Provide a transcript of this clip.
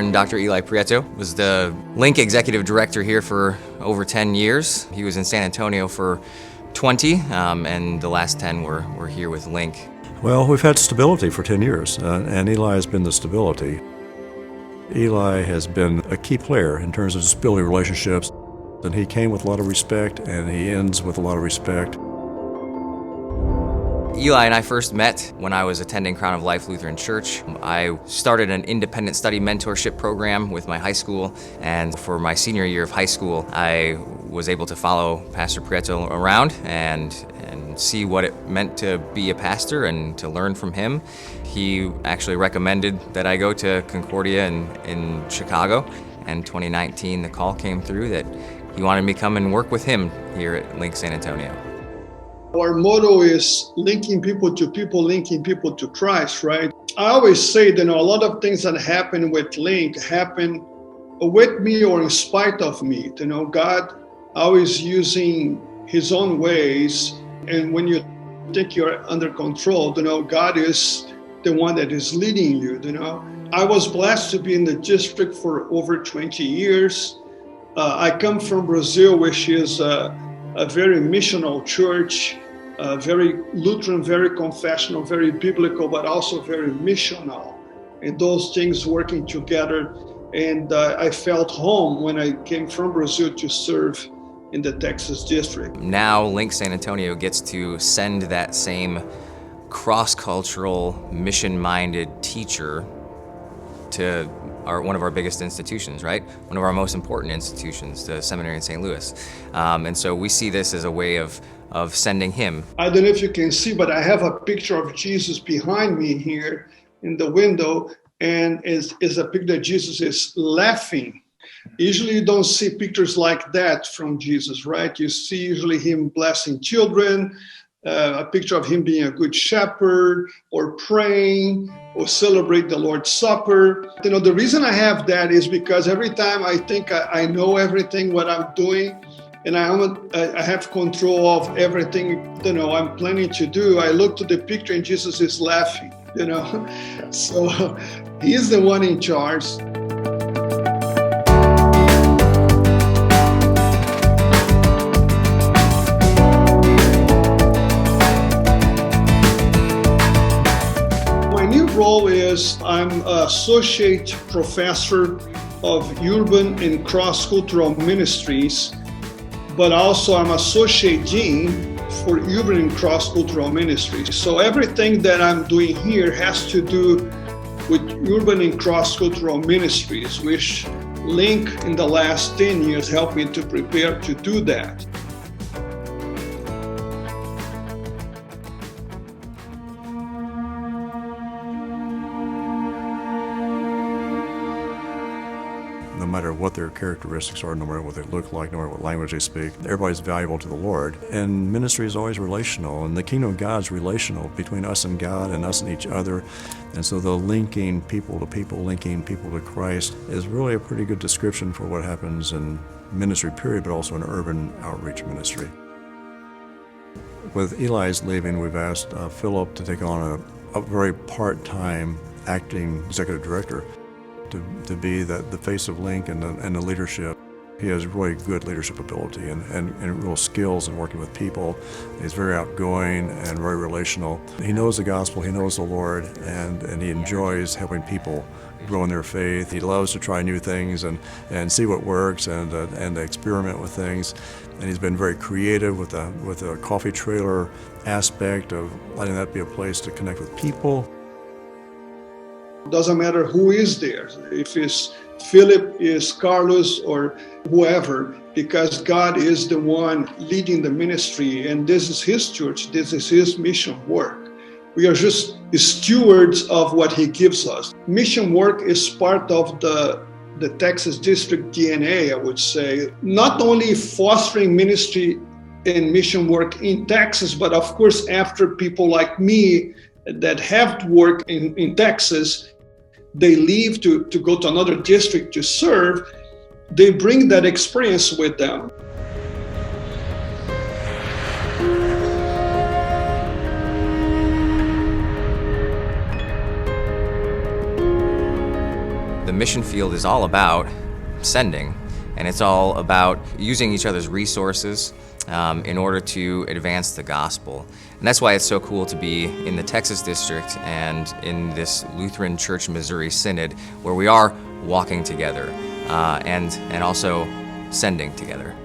Reverend Dr. Ely Prieto was the LINC Executive Director here for over 10 years. He was in San Antonio for 20, and the last 10 were here with LINC. Well, we've had stability for 10 years, and Eli has been the stability. Eli has been a key player in terms of just building relationships, and he came with a lot of respect, and he ends with a lot of respect. Eli and I first met when I was attending Crown of Life Lutheran Church. I started an independent study mentorship program with my high school, and for my senior year of high school, I was able to follow Pastor Prieto around and see what it meant to be a pastor and to learn from him. He actually recommended that I go to Concordia in Chicago, and 2019 the call came through that he wanted me to come and work with him here at LINC San Antonio. Our motto is linking people, linking people to Christ, right? I always say that, a lot of things that happen with LINC happen with me or in spite of me. God always using His own ways, and when you think you're under control, God is the one that is leading you. I was blessed to be in the district for over 20 years. I come from Brazil, which is a very missional church, very Lutheran, very confessional, very biblical, but also very missional. And those things working together. And I felt home when I came from Brazil to serve in the Texas district. Now LINC San Antonio gets to send that same cross-cultural, mission-minded teacher to one of our biggest institutions, right? One of our most important institutions, the seminary in St. Louis. And so we see this as a way of sending him. I don't know if you can see, but I have a picture of Jesus behind me here in the window, and is a picture that Jesus is laughing. Usually you don't see pictures like that from Jesus, right? You see usually him blessing children, a picture of him being a good shepherd, or praying, or celebrate the Lord's Supper. The reason I have that is because every time I think I know everything what I'm doing, and I have control of everything I'm planning to do, I look to the picture and Jesus is laughing, So He's the one in charge. Role is I'm associate professor of urban and cross-cultural ministries, but also I'm associate dean for urban and cross-cultural ministries. So everything that I'm doing here has to do with urban and cross-cultural ministries, which LINC in the last 10 years helped me to prepare to do that. No matter what their characteristics are, no matter what they look like, no matter what language they speak, everybody's valuable to the Lord. And ministry is always relational, and the kingdom of God is relational between us and God and us and each other. And so the linking people to people, linking people to Christ is really a pretty good description for what happens in ministry, period, but also in urban outreach ministry. With Eli's leaving, we've asked Philip to take on a very part-time acting executive director to be the face of LINC and the leadership. He has really good leadership ability and real skills in working with people. He's very outgoing and very relational. He knows the gospel, he knows the Lord, and he enjoys helping people grow in their faith. He loves to try new things and see what works and experiment with things. And he's been very creative with the coffee trailer aspect of letting that be a place to connect with people. Doesn't matter who is there, if it's Philip, is Carlos, or whoever, because God is the one leading the ministry, and this is His church, this is His mission work. We are just stewards of what He gives us. Mission work is part of the Texas district DNA, I would say. Not only fostering ministry and mission work in Texas, but of course after people like me that have to work in Texas, they leave to go to another district to serve, they bring that experience with them. The mission field is all about sending, and it's all about using each other's resources in order to advance the gospel. And that's why it's so cool to be in the Texas district and in this Lutheran Church Missouri Synod, where we are walking together and also sending together.